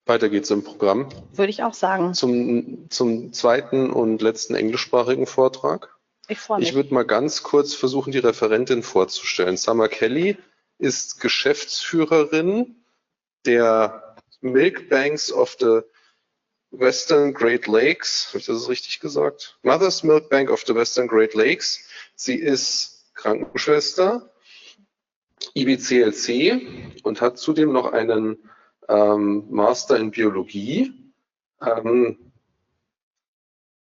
Weiter geht's im Programm. Würde ich auch sagen. Zum zweiten und letzten englischsprachigen Vortrag. Ich freue mich. Ich würde mal ganz kurz versuchen, die Referentin vorzustellen. Summer Kelly ist Geschäftsführerin der Milk Banks of the Western Great Lakes. Habe ich das richtig gesagt? Mother's Milk Bank of the Western Great Lakes. Sie ist Krankenschwester, IBCLC und hat zudem noch einen Master in Biologie.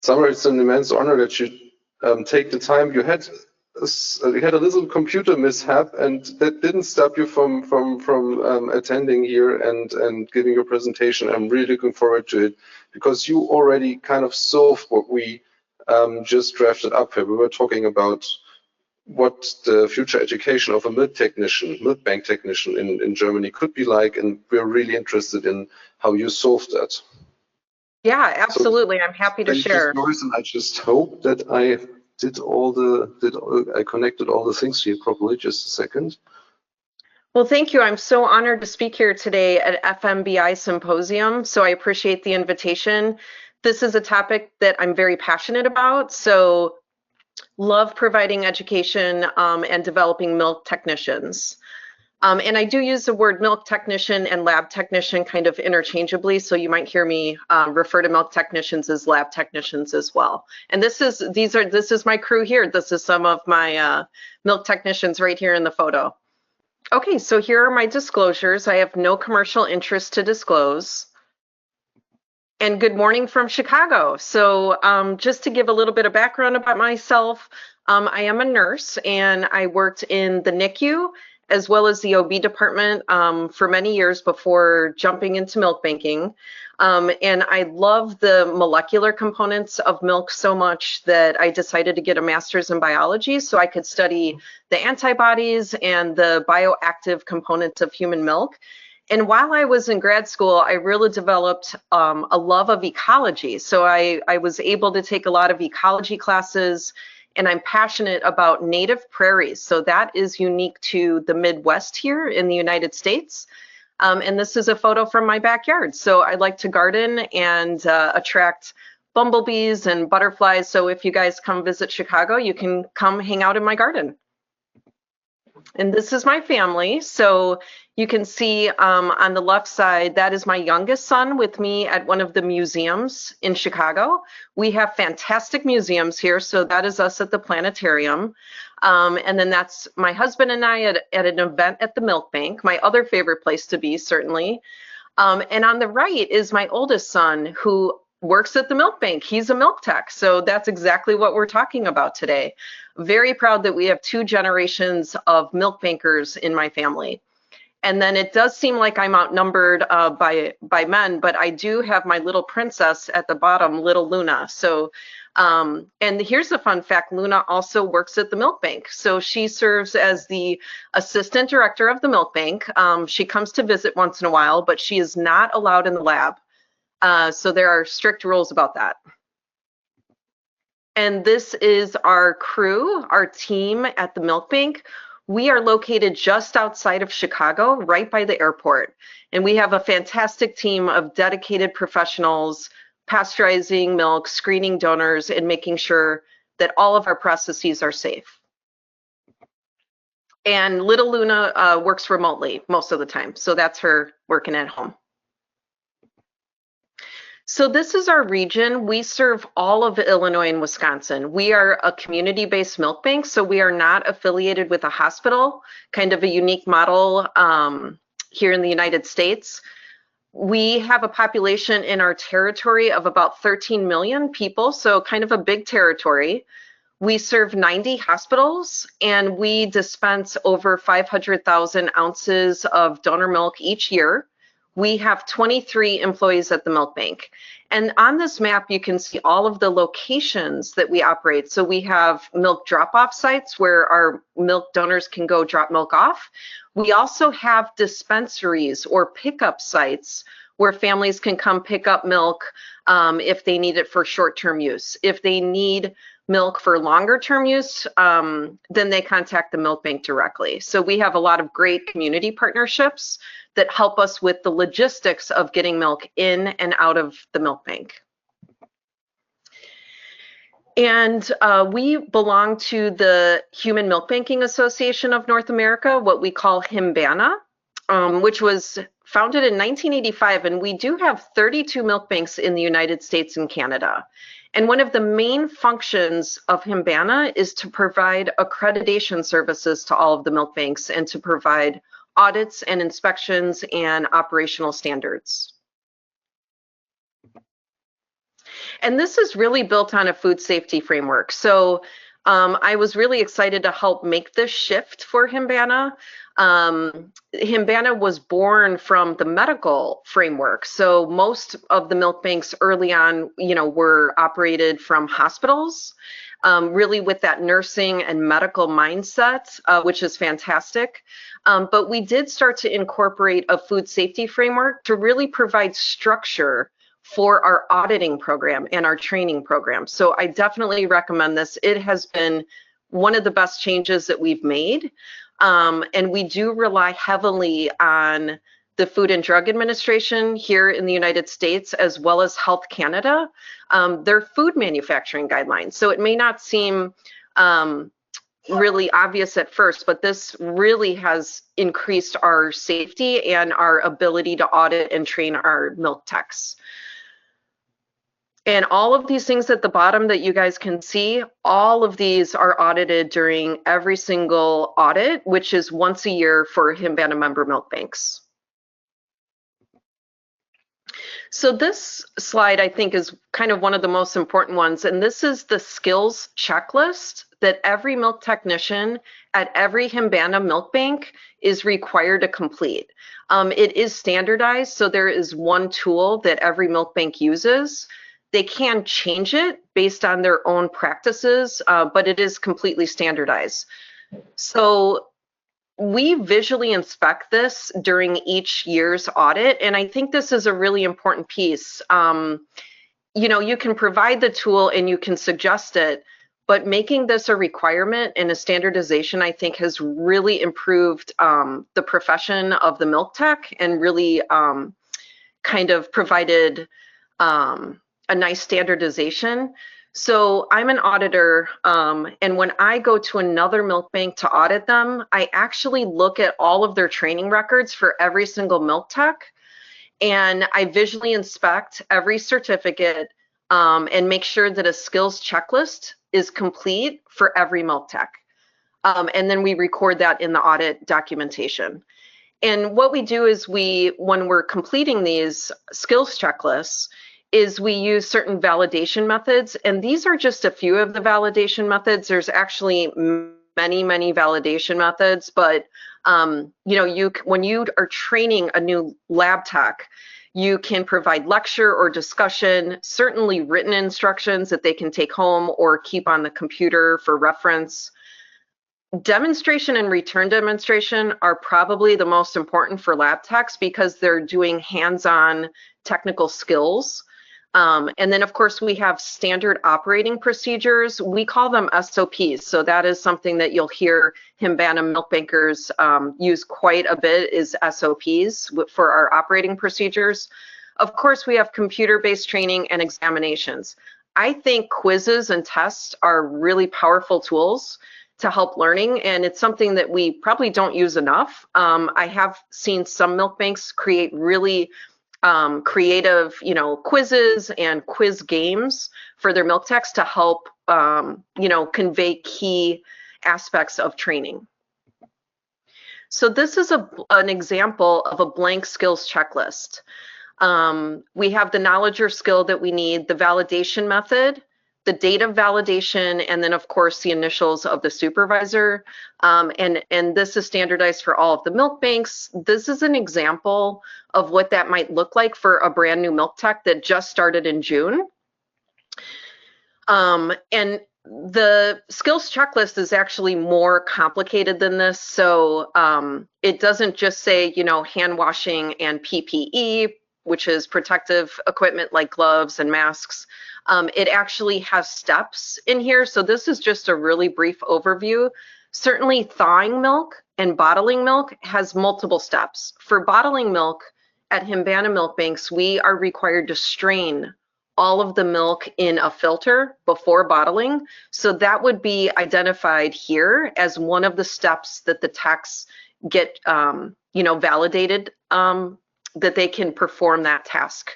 Summer, it's an immense honor that you take the time. You had a little computer mishap, and that didn't stop you from attending here and giving your presentation. I'm really looking forward to it because you already kind of solved what we just drafted up here. We were talking about what the future education of a milk bank technician in Germany could be like, and we're really interested in how you solved that. Yeah, absolutely. So I'm happy to share. And I just hope that I I connected all the things here properly. Just a second. Well, thank you. I'm so honored to speak here today at FMBI-Symposium. So I appreciate the invitation. This is a topic that I'm very passionate about. So love providing education and developing milk technicians. And I do use the word milk technician and lab technician kind of interchangeably, so you might hear me refer to milk technicians as lab technicians as well. And this is my crew here. This is some of my milk technicians right here in the photo. Okay, so here are my disclosures. I have no commercial interest to disclose. And good morning from Chicago. So just to give a little bit of background about myself, I am a nurse and I worked in the NICU as well as the OB department for many years before jumping into milk banking. And I love the molecular components of milk so much that I decided to get a master's in biology so I could study the antibodies and the bioactive components of human milk. And while I was in grad school, I really developed a love of ecology. So I was able to take a lot of ecology classes, and I'm passionate about native prairies. So that is unique to the Midwest here in the United States. And this is a photo from my backyard. So I like to garden and attract bumblebees and butterflies. So if you guys come visit Chicago, you can come hang out in my garden. And this is my family. So you can see on the left side, that is my youngest son with me at one of the museums in Chicago. We have fantastic museums here. So that is us at the planetarium. And then that's my husband and I at an event at the milk bank, my other favorite place to be, certainly. And on the right is my oldest son who works at the milk bank. He's a milk tech. So that's exactly what we're talking about today. Very proud that we have 2 generations of milk bankers in my family. And then it does seem like I'm outnumbered by men, but I do have my little princess at the bottom, little Luna. So, and here's a fun fact, Luna also works at the milk bank. So she serves as the assistant director of the milk bank. She comes to visit once in a while, but she is not allowed in the lab. So there are strict rules about that. And this is our crew, our team at the milk bank. We are located just outside of Chicago, right by the airport. And we have a fantastic team of dedicated professionals, pasteurizing milk, screening donors, and making sure that all of our processes are safe. And little Luna works remotely most of the time. So that's her working at home. So this is our region. We serve all of Illinois and Wisconsin. We are a community-based milk bank, so we are not affiliated with a hospital, kind of a unique model here in the United States. We have a population in our territory of about 13 million people, so kind of a big territory. We serve 90 hospitals, and we dispense over 500,000 ounces of donor milk each year. We have 23 employees at the milk bank. And on this map, you can see all of the locations that we operate. So we have milk drop-off sites where our milk donors can go drop milk off. We also have dispensaries or pickup sites where families can come pick up milk if they need it for short-term use. If they need milk for longer-term use, then they contact the milk bank directly. So we have a lot of great community partnerships that help us with the logistics of getting milk in and out of the milk bank. And we belong to the Human Milk Banking Association of North America, what we call HMBANA, which was founded in 1985. And we do have 32 milk banks in the United States and Canada. And one of the main functions of HMBANA is to provide accreditation services to all of the milk banks and to provide audits and inspections and operational standards. And this is really built on a food safety framework. So I was really excited to help make this shift for HMBANA. HMBANA was born from the medical framework. So most of the milk banks early on, were operated from hospitals, really with that nursing and medical mindset, which is fantastic. But we did start to incorporate a food safety framework to really provide structure for our auditing program and our training program. So I definitely recommend this. It has been one of the best changes that we've made. And we do rely heavily on the Food and Drug Administration here in the United States, as well as Health Canada, their food manufacturing guidelines. So it may not seem really obvious at first, but this really has increased our safety and our ability to audit and train our milk techs. And all of these things at the bottom that you guys can see, all of these are audited during every single audit, which is once a year for HMBANA member milk banks. So this slide, I think, is kind of one of the most important ones. And this is the skills checklist that every milk technician at every HMBANA milk bank is required to complete. It is standardized, so there is one tool that every milk bank uses. They can change it based on their own practices, but it is completely standardized. So we visually inspect this during each year's audit, and I think this is a really important piece. You can provide the tool and you can suggest it, but making this a requirement and a standardization, I think, has really improved the profession of the milk tech and really kind of provided a nice standardization. So I'm an auditor, and when I go to another milk bank to audit them, I actually look at all of their training records for every single milk tech, and I visually inspect every certificate and make sure that a skills checklist is complete for every milk tech. And then we record that in the audit documentation. And what we do is when we're completing these skills checklists, is we use certain validation methods, and these are just a few of the validation methods. There's actually many validation methods, but when you are training a new lab tech, you can provide lecture or discussion, certainly written instructions that they can take home or keep on the computer for reference. Demonstration and return demonstration are probably the most important for lab techs because they're doing hands-on technical skills. And then, of course, we have standard operating procedures. We call them SOPs. So that is something that you'll hear HMBANA milk bankers use quite a bit, is SOPs for our operating procedures. Of course, we have computer-based training and examinations. I think quizzes and tests are really powerful tools to help learning, and it's something that we probably don't use enough. I have seen some milk banks create really creative, quizzes and quiz games for their milk techs to help, convey key aspects of training. So this is an example of a blank skills checklist. We have the knowledge or skill that we need, the validation method, the date of validation, and then of course the initials of the supervisor. And this is standardized for all of the milk banks. This is an example of what that might look like for a brand new milk tech that just started in June. And the skills checklist is actually more complicated than this. So it doesn't just say, hand washing and PPE, which is protective equipment like gloves and masks. It actually has steps in here. So this is just a really brief overview. Certainly thawing milk and bottling milk has multiple steps. For bottling milk at Himbana Milk Banks, we are required to strain all of the milk in a filter before bottling. So that would be identified here as one of the steps that the techs get validated that they can perform that task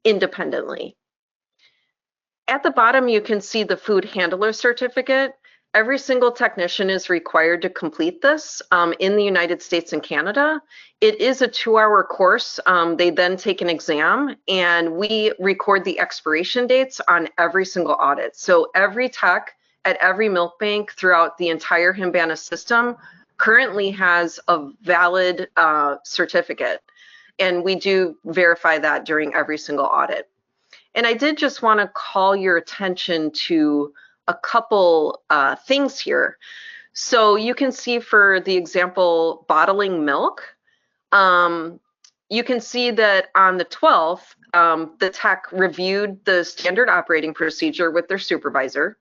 independently. At the bottom, you can see the food handler certificate. Every single technician is required to complete this in the United States and Canada. It is a 2-hour course. They then take an exam, and we record the expiration dates on every single audit. So every tech at every milk bank throughout the entire Himbana system currently has a valid certificate, and we do verify that during every single audit. And I did just want to call your attention to a couple things here. So you can see for the example, bottling milk, you can see that on the 12th, the tech reviewed the standard operating procedure with their supervisor.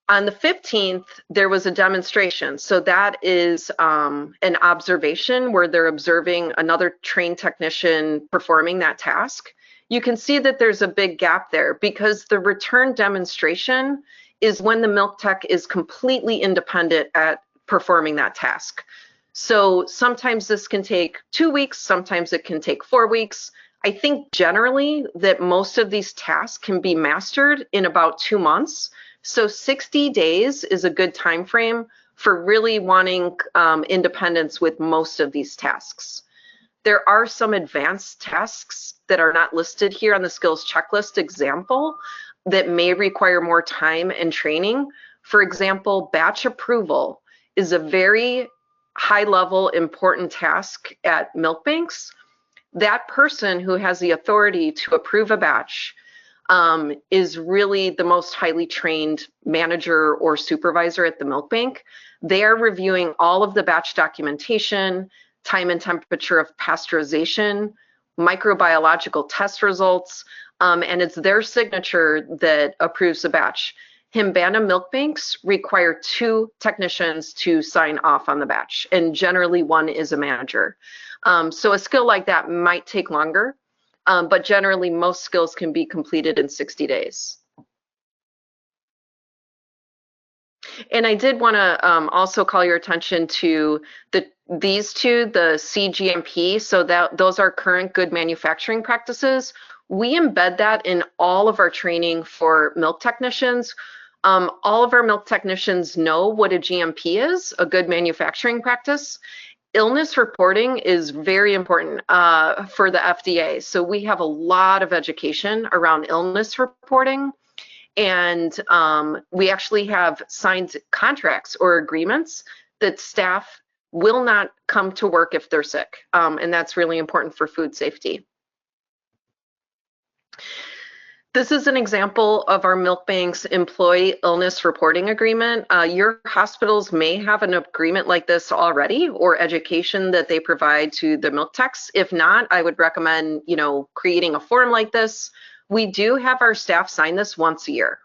On the 15th, there was a demonstration. So that is an observation where they're observing another trained technician performing that task. You can see that there's a big gap there because the return demonstration is when the milk tech is completely independent at performing that task. So sometimes this can take 2 weeks, sometimes it can take 4 weeks. I think generally that most of these tasks can be mastered in about 2 months. So 60 days is a good time frame for really wanting independence with most of these tasks. There are some advanced tasks that are not listed here on the skills checklist example that may require more time and training. For example, batch approval is a very high level important task at milk banks. That person who has the authority to approve a batch is really the most highly trained manager or supervisor at the milk bank. They are reviewing all of the batch documentation, time and temperature of pasteurization, microbiological test results, and it's their signature that approves the batch. Himbana milk banks require 2 technicians to sign off on the batch, and generally 1 is a manager. So a skill like that might take longer, but generally most skills can be completed in 60 days. And I did want to also call your attention to these 2, the CGMP, so that those are current good manufacturing practices. We embed that in all of our training for milk technicians. All of our milk technicians know what a GMP is, a good manufacturing practice. Illness reporting is very important for the FDA. So we have a lot of education around illness reporting. And we actually have signed contracts or agreements that staff will not come to work if they're sick. And that's really important for food safety. This is an example of our milk bank's employee illness reporting agreement. Your hospitals may have an agreement like this already, or education that they provide to the milk techs. If not, I would recommend, creating a form like this. We do have our staff sign this once a year.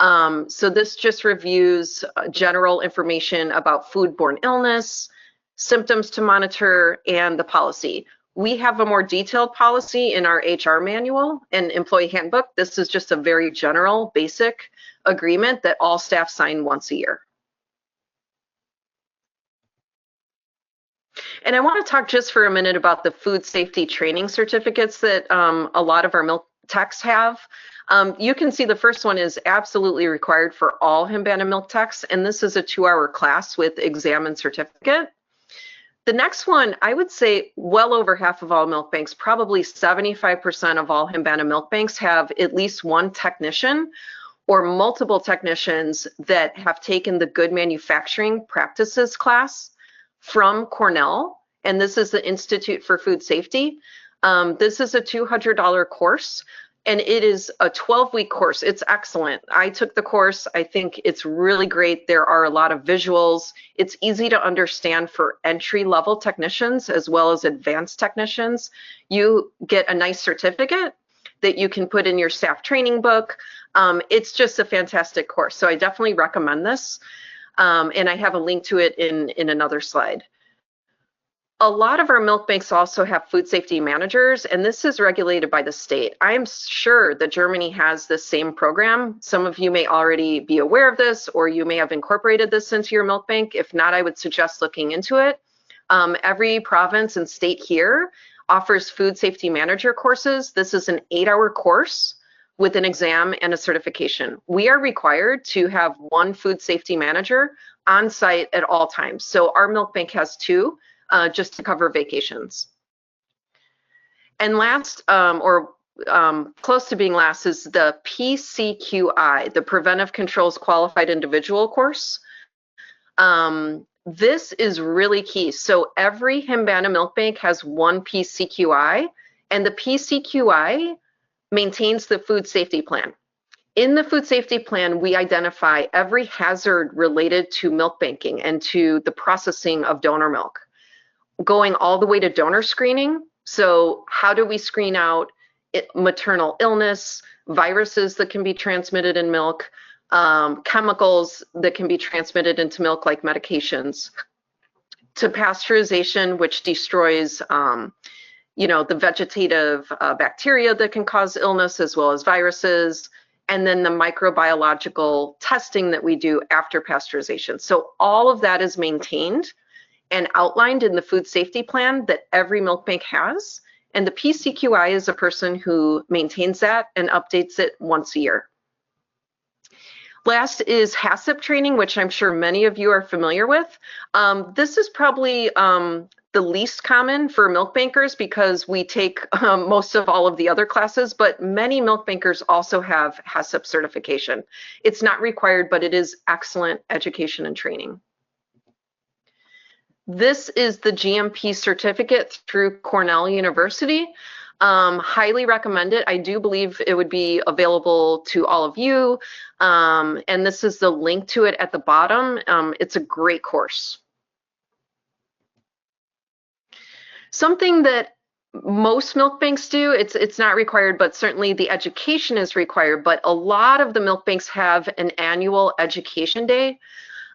So this just reviews general information about foodborne illness, symptoms to monitor, and the policy. We have a more detailed policy in our HR manual and employee handbook. This is just a very general, basic agreement that all staff sign once a year. And I want to talk just for a minute about the food safety training certificates that a lot of our milk techs have. You can see the first one is absolutely required for all Himbana milk techs, and this is a 2-hour class with exam and certificate. The next one, I would say well over half of all milk banks, probably 75% of all Himbana milk banks have at least 1 technician or multiple technicians that have taken the Good Manufacturing Practices class from Cornell, and this is the Institute for Food Safety. This is a $200 course, and it is a 12-week course. It's excellent. I took the course. I think it's really great. There are a lot of visuals. It's easy to understand for entry-level technicians as well as advanced technicians. You get a nice certificate that you can put in your staff training book. It's just a fantastic course, so I definitely recommend this. And I have a link to it in another slide. A lot of our milk banks also have food safety managers, and this is regulated by the state. I'm sure that Germany has this same program. Some of you may already be aware of this, or you may have incorporated this into your milk bank. If not, I would suggest looking into it. Every province and state here offers food safety manager courses. This is an 8-hour course with an exam and a certification. We are required to have one food safety manager on site at all times. So our milk bank has 2. Just to cover vacations. And last, close to being last, is the PCQI, the Preventive Controls Qualified Individual course. This is really key. So every Himbana milk bank has one PCQI, and the PCQI maintains the food safety plan. In the food safety plan, we identify every hazard related to milk banking and to the processing of donor milk, going all the way to donor screening. So how do we screen out maternal illness, viruses that can be transmitted in milk, chemicals that can be transmitted into milk like medications, to pasteurization, which destroys the vegetative bacteria that can cause illness as well as viruses, and then the microbiological testing that we do after pasteurization. So all of that is maintained and outlined in the food safety plan that every milk bank has. And the PCQI is a person who maintains that and updates it once a year. Last is HACCP training, which I'm sure many of you are familiar with. This is probably the least common for milk bankers because we take most of all of the other classes, but many milk bankers also have HACCP certification. It's not required, but it is excellent education and training. This is the GMP certificate through Cornell University. Highly recommend it. I do believe it would be available to all of you. And this is the link to it at the bottom. It's a great course. Something that most milk banks do, it's not required, but certainly the education is required. But a lot of the milk banks have an annual education day.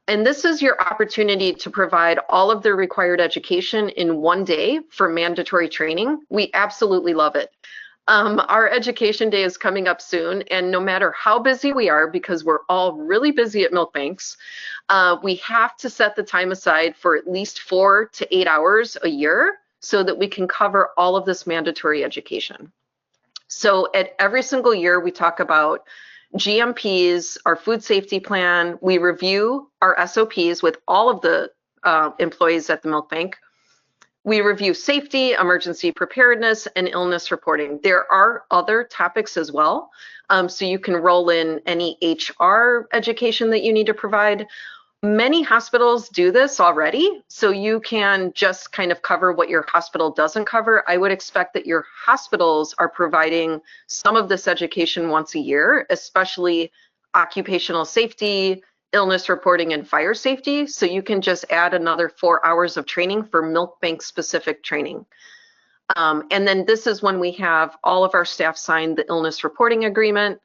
And this is your opportunity to provide all of the required education in one day for mandatory training. We absolutely love it. Our education day is coming up soon, and no matter how busy we are, because we're all really busy at milk banks, we have to set the time aside for at least 4 to 8 hours a year so that we can cover all of this mandatory education. So at every single year, we talk about GMPs, our food safety plan. We review our SOPs with all of the employees at the milk bank. We review safety, emergency preparedness, and illness reporting. There are other topics as well. So you can roll in any HR education that you need to provide. Many hospitals do this already, so you can just kind of cover what your hospital doesn't cover. I would expect that your hospitals are providing some of this education once a year, especially occupational safety, illness reporting, and fire safety. So you can just add another 4 hours of training for milk bank specific training. And then this is when we have all of our staff sign the illness reporting agreement.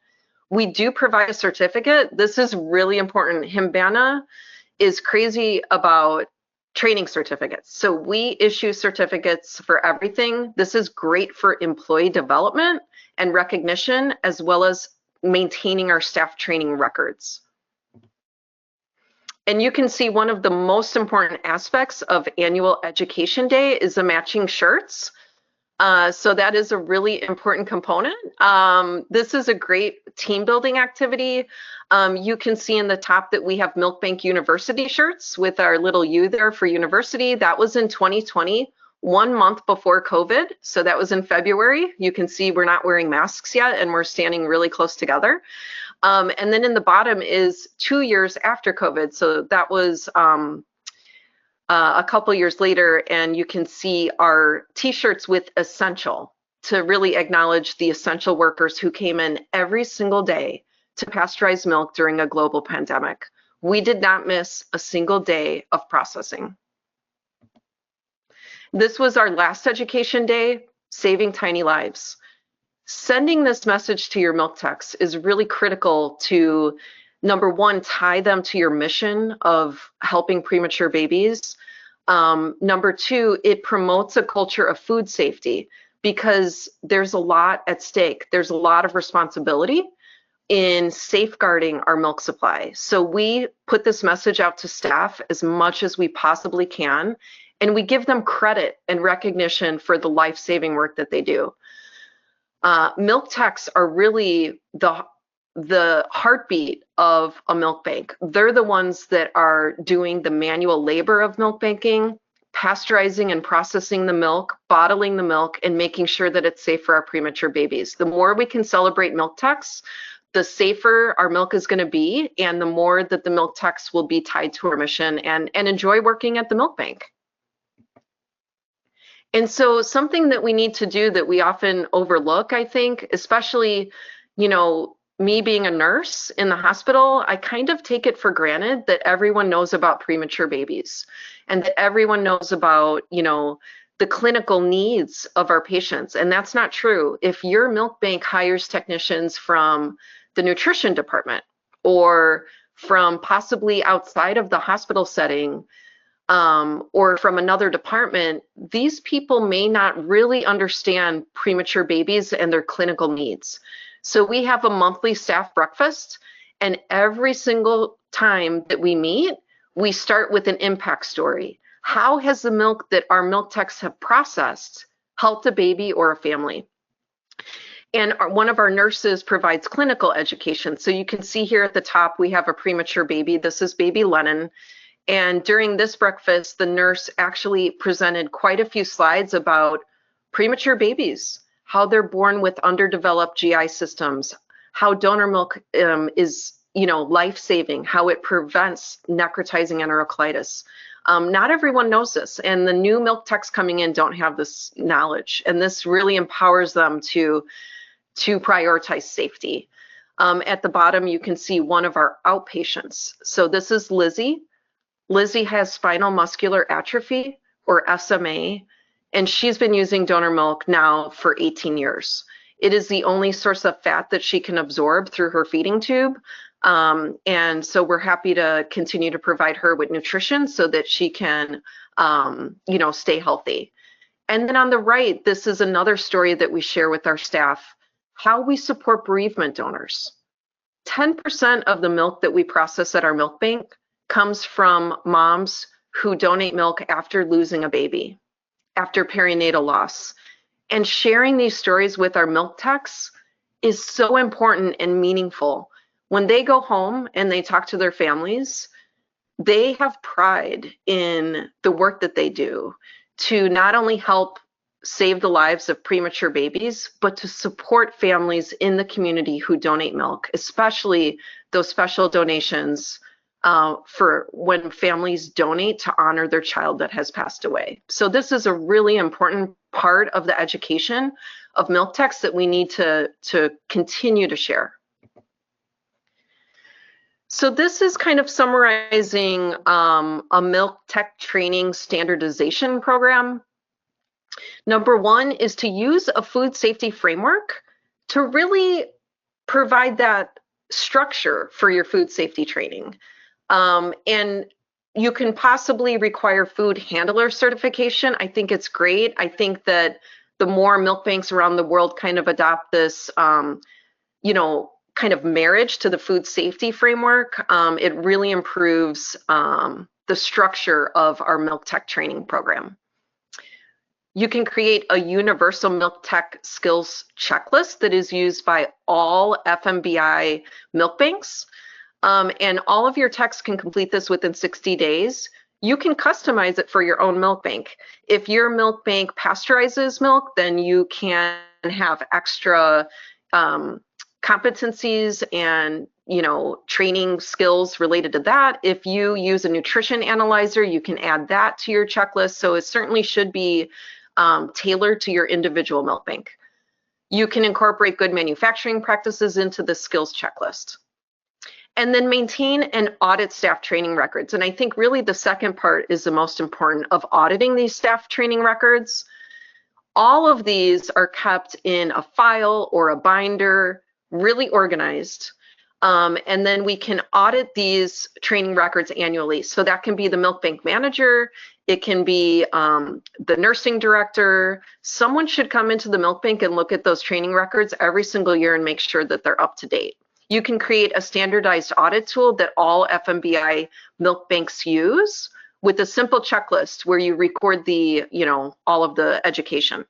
We do provide a certificate. This is really important. Himbana is crazy about training certificates. So we issue certificates for everything. This is great for employee development and recognition, as well as maintaining our staff training records. And you can see one of the most important aspects of annual education day is the matching shirts. So that is a really important component. This is a great team building activity. You can see in the top that we have Milk Bank University shirts with our little U there for university. That was in 2020, 1 month before COVID. So that was in February. You can see we're not wearing masks yet and we're standing really close together. And then in the bottom is 2 years after COVID. So that was a couple years later, and you can see our t-shirts with essential to really acknowledge the essential workers who came in every single day to pasteurize milk during a global pandemic. We did not miss a single day of processing. This was our last education day, saving tiny lives. Sending this message to your milk techs is really critical to number one, tie them to your mission of helping premature babies. Number two, it promotes a culture of food safety because there's a lot at stake. There's a lot of responsibility in safeguarding our milk supply. So we put this message out to staff as much as we possibly can, and we give them credit and recognition for the life-saving work that they do. Milk techs are really the heartbeat of a milk bank. They're the ones that are doing the manual labor of milk banking, pasteurizing and processing the milk, bottling the milk, and making sure that it's safe for our premature babies. The more we can celebrate milk techs, the safer our milk is going to be, and the more that the milk techs will be tied to our mission and enjoy working at the milk bank. And so something that we need to do that we often overlook, I think, especially, you know, me being a nurse in the hospital, I kind of take it for granted that everyone knows about premature babies and that everyone knows about, you know, the clinical needs of our patients. And that's not true. If your milk bank hires technicians from the nutrition department or from possibly outside of the hospital setting, or from another department, these people may not really understand premature babies and their clinical needs. So we have a monthly staff breakfast, and every single time that we meet, we start with an impact story. How has the milk that our milk techs have processed helped a baby or a family? And one of our nurses provides clinical education. So you can see here at the top, we have a premature baby. This is baby Lennon. And during this breakfast, the nurse actually presented quite a few slides about premature babies, how they're born with underdeveloped GI systems, how donor milk is, you know, life-saving, how it prevents necrotizing enterocolitis. Not everyone knows this, and the new milk techs coming in don't have this knowledge, and this really empowers them to prioritize safety. At the bottom, you can see one of our outpatients. So this is Lizzie. Lizzie has spinal muscular atrophy, or SMA, and she's been using donor milk now for 18 years. It is the only source of fat that she can absorb through her feeding tube. And so we're happy to continue to provide her with nutrition so that she can, you know, stay healthy. And then on the right, this is another story that we share with our staff, how we support bereavement donors. 10% of the milk that we process at our milk bank comes from moms who donate milk after losing a baby, after perinatal loss. And sharing these stories with our milk techs is so important and meaningful. When they go home and they talk to their families, they have pride in the work that they do to not only help save the lives of premature babies, but to support families in the community who donate milk, especially those special donations for when families donate to honor their child that has passed away. So this is a really important part of the education of milk techs that we need to continue to share. So this is kind of summarizing a milk tech training standardization program. Number one is to use a food safety framework to really provide that structure for your food safety training. And you can possibly require food handler certification. I think it's great. I think that the more milk banks around the world kind of adopt this, you know, kind of marriage to the food safety framework, it really improves the structure of our milk tech training program. You can create a universal milk tech skills checklist that is used by all FMBI milk banks. And all of your techs can complete this within 60 days. You can customize it for your own milk bank. If your milk bank pasteurizes milk, then you can have extra competencies and, you know, training skills related to that. If you use a nutrition analyzer, you can add that to your checklist. So it certainly should be tailored to your individual milk bank. You can incorporate good manufacturing practices into the skills checklist. And then maintain and audit staff training records. And I think really the second part is the most important of auditing these staff training records. All of these are kept in a file or a binder, really organized. And then we can audit these training records annually. So that can be the milk bank manager, it can be the nursing director. Someone should come into the milk bank and look at those training records every single year and make sure that they're up to date. You can create a standardized audit tool that all FMBI milk banks use with a simple checklist where you record the, all of the education.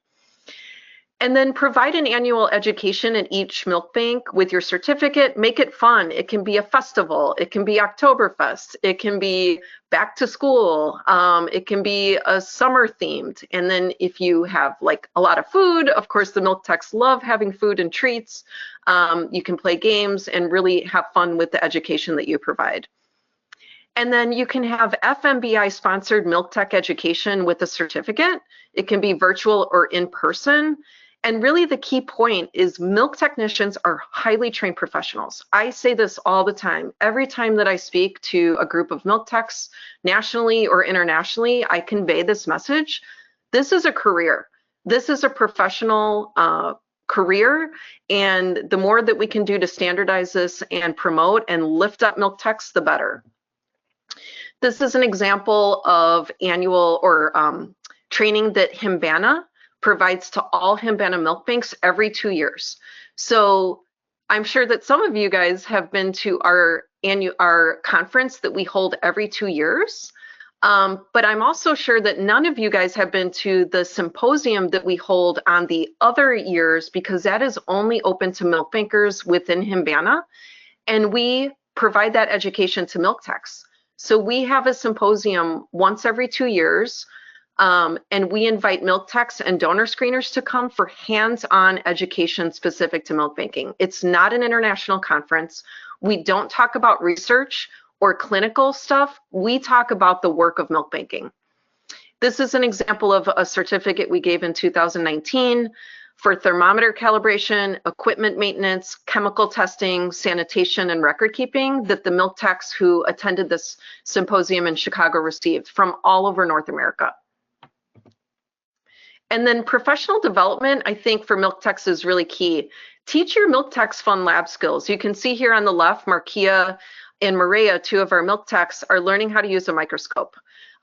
And then provide an annual education at each milk bank with your certificate. Make it fun. It can be a festival. It can be Oktoberfest. It can be back to school. It can be a summer themed. And then if you have like a lot of food, of course, the milk techs love having food and treats. You can play games and really have fun with the education that you provide. And then you can have FMBI sponsored milk tech education with a certificate. It can be virtual or in person. And really the key point is milk technicians are highly trained professionals. I say this all the time. Every time that I speak to a group of milk techs nationally or internationally, I convey this message. This is a career. This is a professional career. And the more that we can do to standardize this and promote and lift up milk techs, the better. This is an example of annual or training that Himbana provides to all Himbana milk banks every 2 years. So I'm sure that some of you guys have been to our conference that we hold every 2 years. But I'm also sure that none of you guys have been to the symposium that we hold on the other years, because that is only open to milk bankers within Himbana. And we provide that education to milk techs. So we have a symposium once every 2 years. And we invite milk techs and donor screeners to come for hands-on education specific to milk banking. It's not an international conference. We don't talk about research or clinical stuff. We talk about the work of milk banking. This is an example of a certificate we gave in 2019 for thermometer calibration, equipment maintenance, chemical testing, sanitation, and record keeping that the milk techs who attended this symposium in Chicago received from all over North America. And then professional development, I think for milk techs is really key. Teach your milk techs fun lab skills. You can see here on the left, Markia and Maria, two of our milk techs, are learning how to use a microscope.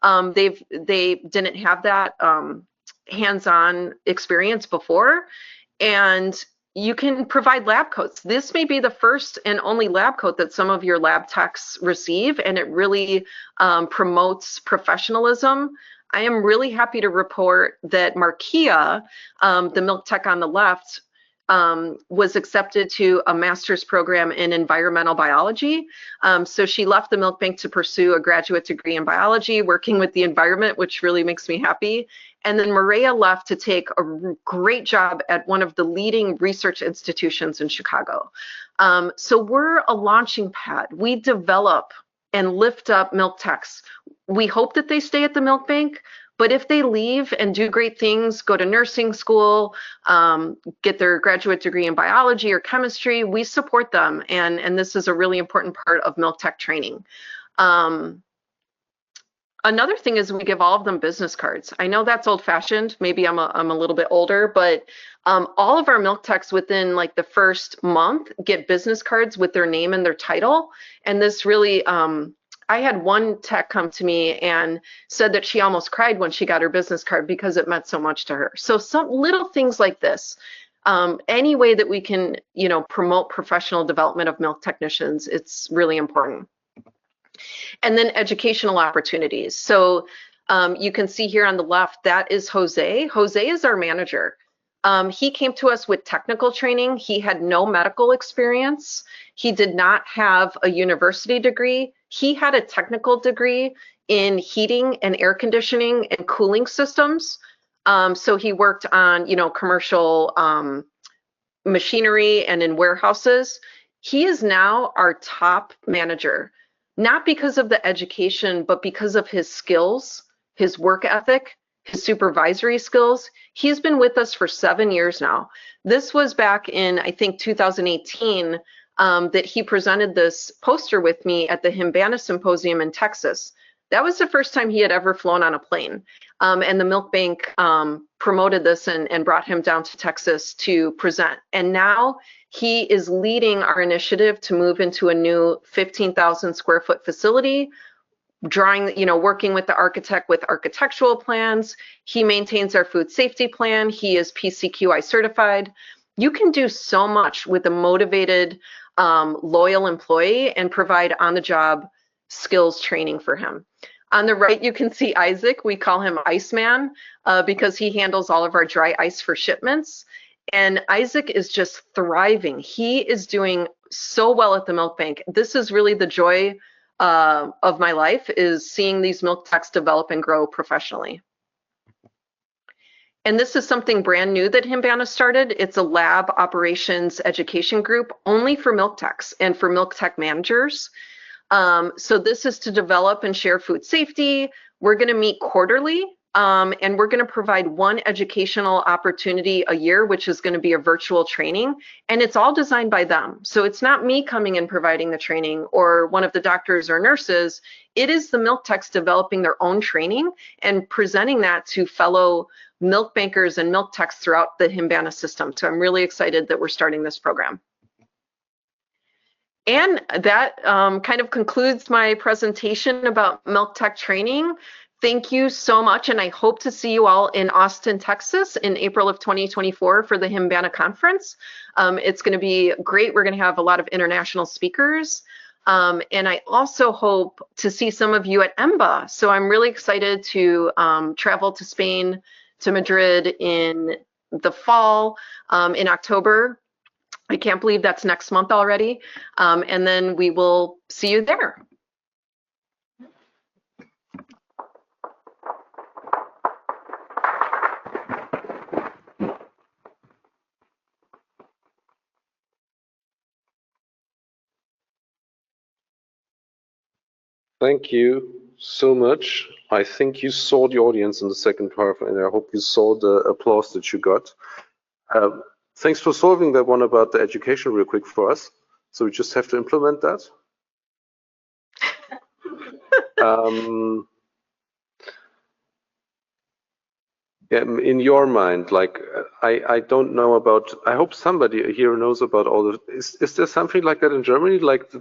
They didn't have that hands-on experience before, and you can provide lab coats. This may be the first and only lab coat that some of your lab techs receive, and it really promotes professionalism. I am really happy to report that Markia, the milk tech on the left, was accepted to a master's program in environmental biology. So she left the milk bank to pursue a graduate degree in biology, working with the environment, which really makes me happy. And then Maria left to take a great job at one of the leading research institutions in Chicago. So we're a launching pad. We develop and lift up milk techs. We hope that they stay at the milk bank, but if they leave and do great things, go to nursing school, get their graduate degree in biology or chemistry, we support them. And this is a really important part of milk tech training. Another thing is we give all of them business cards. I know that's old fashioned. Maybe I'm a little bit older, but all of our milk techs within like the first month get business cards with their name and their title. And this really, I had one tech come to me and said that she almost cried when she got her business card because it meant so much to her. So some little things like this, any way that we can, promote professional development of milk technicians, it's really important. And then educational opportunities. So you can see here on the left, that is Jose. Jose is our manager. He came to us with technical training. He had no medical experience. He did not have a university degree. He had a technical degree in heating and air conditioning and cooling systems. So he worked on, commercial machinery and in warehouses. He is now our top manager, not because of the education, but because of his skills, his work ethic, his supervisory skills. He's been with us for 7 years now. This was back in, I think, 2018 that he presented this poster with me at the Himbana Symposium in Texas. That was the first time he had ever flown on a plane. And the milk bank promoted this and brought him down to Texas to present. And now he is leading our initiative to move into a new 15,000 square foot facility, drawing, working with the architect with architectural plans. He maintains our food safety plan. He is PCQI certified. You can do so much with a motivated, loyal employee and provide on-the-job skills training for him. On the right, you can see Isaac. We call him Iceman because he handles all of our dry ice for shipments. And Isaac is just thriving. He is doing so well at the milk bank. This is really the joy of my life, is seeing these milk techs develop and grow professionally. And this is something brand new that Himbana started. It's a lab operations education group only for milk techs and for milk tech managers. So this is to develop and share food safety. We're going to meet quarterly, and we're going to provide one educational opportunity a year, which is going to be a virtual training. And it's all designed by them. So it's not me coming and providing the training or one of the doctors or nurses. It is the milk techs developing their own training and presenting that to fellow milk bankers and milk techs throughout the Himbana system. So I'm really excited that we're starting this program. And that kind of concludes my presentation about milk tech training. Thank you so much, and I hope to see you all in Austin, Texas in April of 2024 for the Himbana conference. It's going to be great. We're going to have a lot of international speakers. And I also hope to see some of you at EMBA. So I'm really excited to travel to Spain, to Madrid in the fall, in October. I can't believe that's next month already. And then we will see you there. Thank you so much. I think you saw the audience in the second half, and I hope you saw the applause that you got. Thanks for solving that one about the education real quick for us. So we just have to implement that. In your mind, like, I don't know about, I hope somebody here knows about all the, is there something like that in Germany, like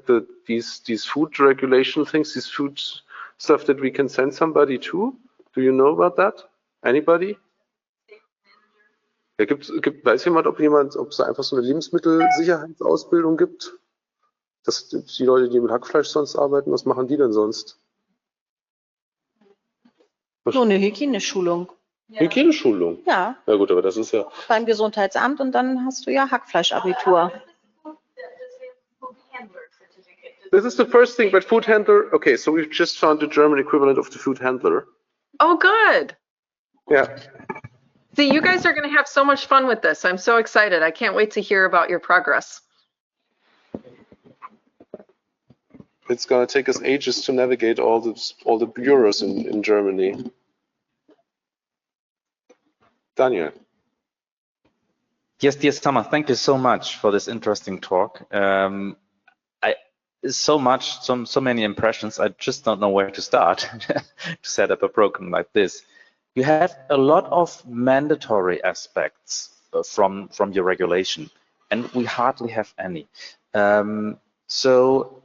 these food regulation things, these food stuff that we can send somebody to? Do you know about that? Anybody? Ja, weiß jemand, ob es da einfach so eine Lebensmittelsicherheitsausbildung gibt? Dass die Leute, die mit Hackfleisch sonst arbeiten, was machen die denn sonst? So eine Hygieneschulung. Hygieneschulung? Ja. Ja gut, aber das ist ja... Beim Gesundheitsamt und dann hast du ja Hackfleischabitur. This is the first thing, but food handler, okay, so we've just found the German equivalent of the food handler. Oh, good. Yeah. See, you guys are going to have so much fun with this. I'm so excited. I can't wait to hear about your progress. It's going to take us ages to navigate all the bureaus in Germany. Daniel. Yes, dear Summer, thank you so much for this interesting talk. So many impressions. I just don't know where to start to set up a program like this. You have a lot of mandatory aspects from your regulation, and we hardly have any. So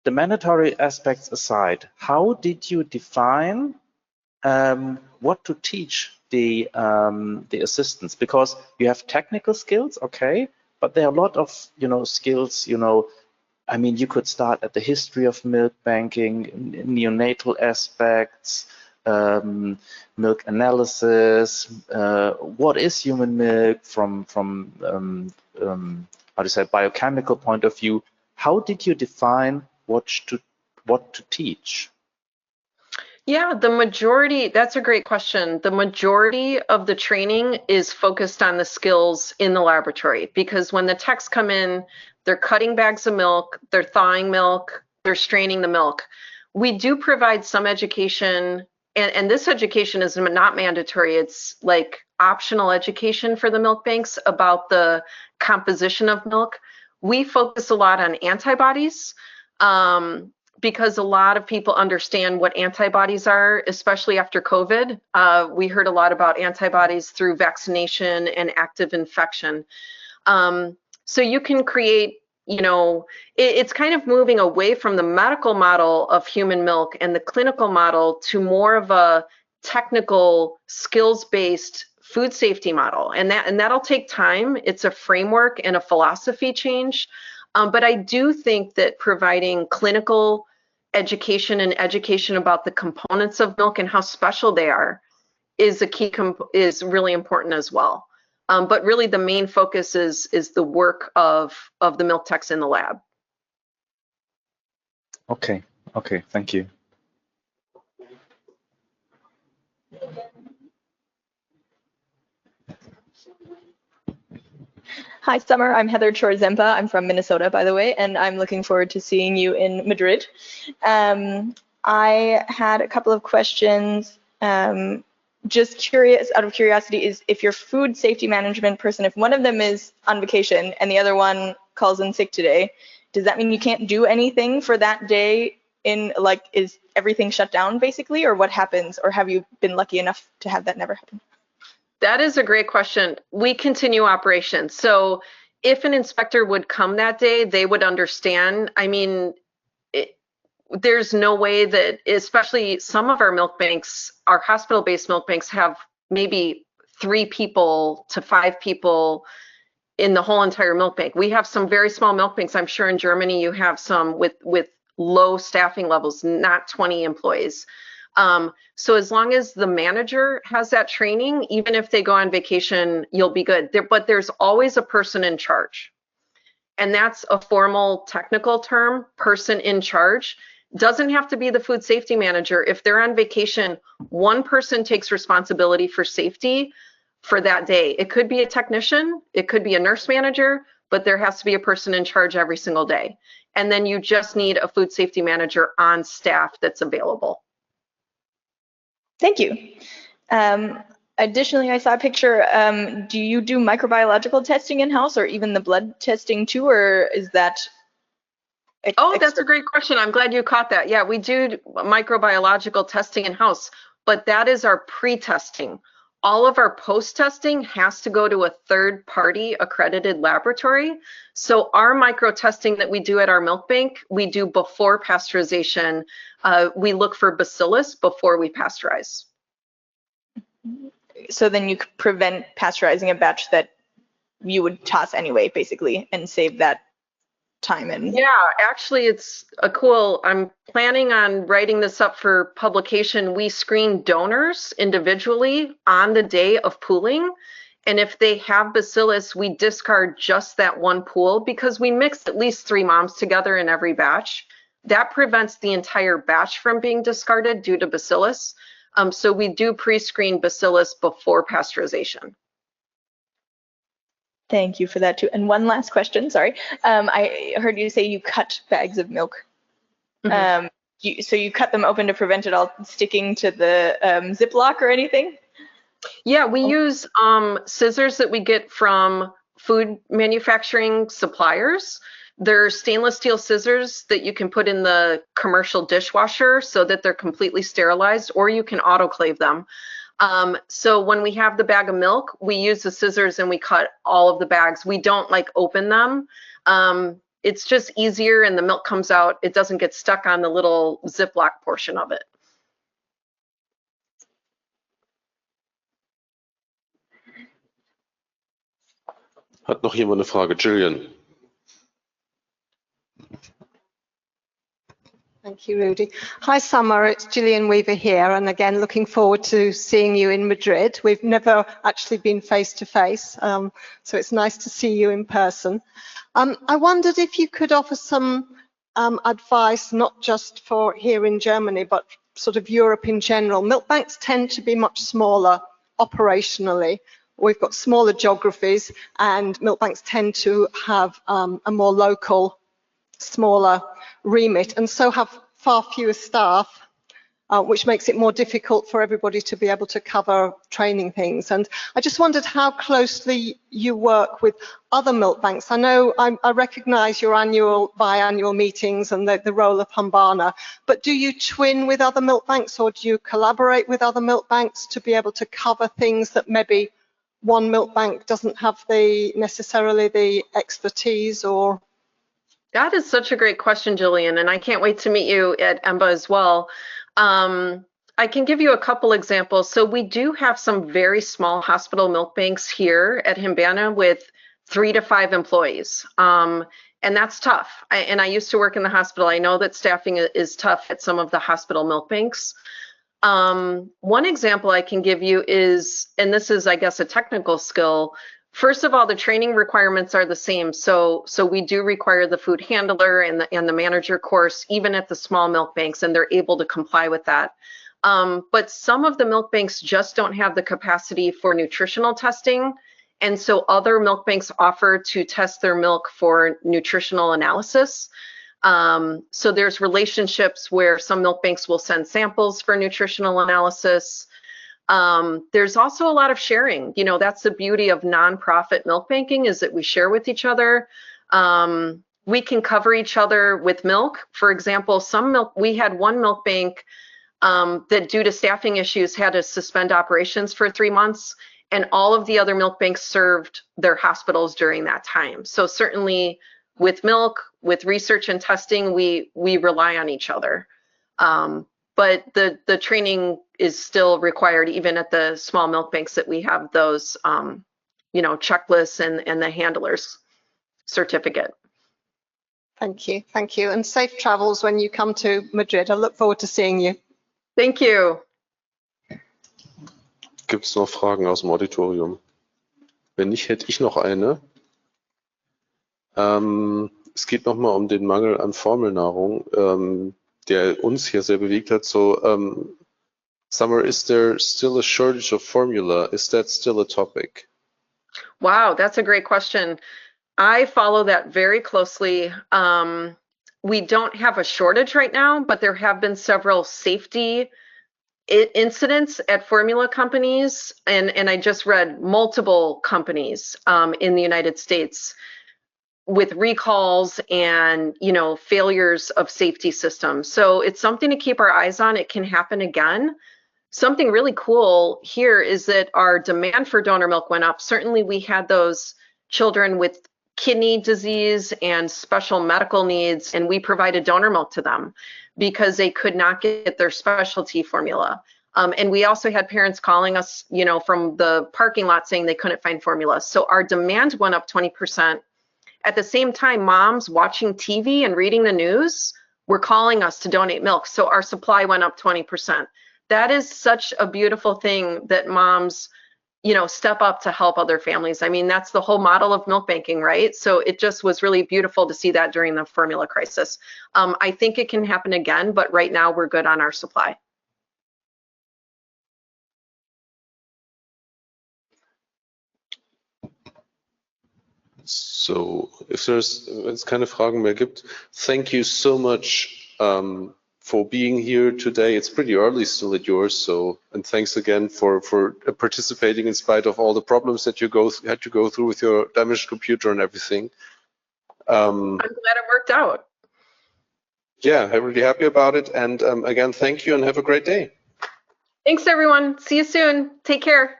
the mandatory aspects aside, how did you define what to teach the assistants? Because you have technical skills, okay, but there are a lot of skills. I mean, you could start at the history of milk banking, neonatal aspects, milk analysis, what is human milk from how to say, biochemical point of view. How did you define what to teach? Yeah, the majority, that's a great question. The majority of the training is focused on the skills in the laboratory, because when the techs come in, they're cutting bags of milk, they're thawing milk, they're straining the milk. We do provide some education, and this education is not mandatory. It's like optional education for the milk banks about the composition of milk. We focus a lot on antibodies. because a lot of people understand what antibodies are, especially after COVID. We heard a lot about antibodies through vaccination and active infection. So you can create, you know, it's kind of moving away from the medical model of human milk and the clinical model to more of a technical, skills-based food safety model. And that'll take time. It's a framework and a philosophy change. But I do think that providing clinical education and education about the components of milk and how special they are is is really important as well. But really the main focus is the work of the milk techs in the lab. Okay, thank you. Hi, Summer. I'm Heather Chorzempa. I'm from Minnesota, by the way, and I'm looking forward to seeing you in Madrid. I had a couple of questions. Just curious, out of curiosity, is if your food safety management person, if one of them is on vacation and the other one calls in sick today, does that mean you can't do anything for that day? Is everything shut down basically, or what happens? Or have you been lucky enough to have that never happen? That is a great question. We continue operations. So if an inspector would come that day, they would understand. I mean, there's no way that, especially some of our milk banks, our hospital-based milk banks have maybe 3 people to 5 people in the whole entire milk bank. We have some very small milk banks. I'm sure in Germany you have some with low staffing levels, not 20 employees. So as long as the manager has that training, even if they go on vacation, you'll be good. But there's always a person in charge. And that's a formal technical term, person in charge. Doesn't have to be the food safety manager. If they're on vacation, one person takes responsibility for safety for that day. It could be a technician, it could be a nurse manager, but there has to be a person in charge every single day. And then you just need a food safety manager on staff that's available. Thank you. Additionally, I saw a picture. Do you do microbiological testing in-house or even the blood testing too, or is that? Oh, that's a great question. I'm glad you caught that. Yeah, we do microbiological testing in-house, but that is our pre-testing. All of our post-testing has to go to a third-party accredited laboratory. So our micro testing that we do at our milk bank, we do before pasteurization. We look for bacillus before we pasteurize. So then you could prevent pasteurizing a batch that you would toss anyway, basically, and save that time. And yeah, actually it's a cool, I'm planning on writing this up for publication. We screen donors individually on the day of pooling. And if they have bacillus, we discard just that one pool because we mix at least 3 moms together in every batch. That prevents the entire batch from being discarded due to bacillus. So we do pre-screen bacillus before pasteurization. Thank you for that too. And one last question, sorry. I heard you say you cut bags of milk. Mm-hmm. So you cut them open to prevent it all sticking to the Ziploc or anything? Yeah, we use scissors that we get from food manufacturing suppliers. They're stainless steel scissors that you can put in the commercial dishwasher so that they're completely sterilized, or you can autoclave them. So when we have the bag of milk, we use the scissors and we cut all of the bags. We don't open them. It's just easier and the milk comes out. It doesn't get stuck on the little Ziploc portion of it. Hat noch jemand eine Frage? Gillian. Thank you, Rudy. Hi, Summer. It's Gillian Weaver here, and again, looking forward to seeing you in Madrid. We've never actually been face to face, so it's nice to see you in person. I wondered if you could offer some advice, not just for here in Germany, but sort of Europe in general. Milk banks tend to be much smaller operationally. We've got smaller geographies, and milk banks tend to have a more local, smaller remit, and so have far fewer staff. which makes it more difficult for everybody to be able to cover training things. And I just wondered how closely you work with other milk banks. I know I recognise your biannual meetings and the role of Humbana, but do you twin with other milk banks, or do you collaborate with other milk banks to be able to cover things that maybe one milk bank doesn't have necessarily the expertise? Or That is such a great question, Jillian, and I can't wait to meet you at EMBA as well. I can give you a couple examples. So we do have some very small hospital milk banks here at Humbana with 3 to 5 employees. And that's tough. I used to work in the hospital. I know that staffing is tough at some of the hospital milk banks. One example I can give you is, and this is, I guess, a technical skill. First of all, the training requirements are the same. So we do require the food handler and the manager course, even at the small milk banks, and they're able to comply with that. But some of the milk banks just don't have the capacity for nutritional testing. And so other milk banks offer to test their milk for nutritional analysis. So there's relationships where some milk banks will send samples for nutritional analysis. There's also a lot of sharing. You know, that's the beauty of nonprofit milk banking, is that we share with each other. We can cover each other with milk. For example, we had one milk bank that, due to staffing issues, had to suspend operations for 3 months, and all of the other milk banks served their hospitals during that time. So certainly with milk, with research and testing, we rely on each other. But the training is still required even at the small milk banks that we have those, checklists and the handler's certificate. Thank you. Thank you. And safe travels when you come to Madrid. I look forward to seeing you. Thank you. Gibt es noch Fragen aus dem Auditorium? Wenn nicht, hätte ich noch eine. Es geht nochmal um den Mangel an Formelnahrung, der uns hier sehr bewegt hat. So, Summer, is there still a shortage of formula? Is that still a topic? Wow, that's a great question. I follow that very closely. We don't have a shortage right now, but there have been several safety incidents at formula companies, and I just read multiple companies in the United States with recalls and failures of safety systems. So it's something to keep our eyes on. It can happen again. Something really cool here is that our demand for donor milk went up. Certainly we had those children with kidney disease and special medical needs, and we provided donor milk to them because they could not get their specialty formula. And we also had parents calling us, from the parking lot saying they couldn't find formula. So our demand went up 20%. At the same time, moms watching TV and reading the news were calling us to donate milk. So our supply went up 20%. That is such a beautiful thing that moms, step up to help other families. I mean, that's the whole model of milk banking, right? So it just was really beautiful to see that during the formula crisis. I think it can happen again, but right now we're good on our supply. So, if es keine Fragen mehr gibt, thank you so much for being here today. It's pretty early still at yours, so, and thanks again for participating in spite of all the problems that you had to go through with your damaged computer and everything. I'm glad it worked out. Yeah, I'm really happy about it. And again, thank you and have a great day. Thanks, everyone. See you soon. Take care.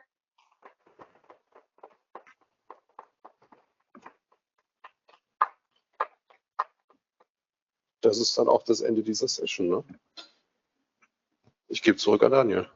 Das ist dann auch das Ende dieser Session, ne? Ich gebe zurück an Daniel.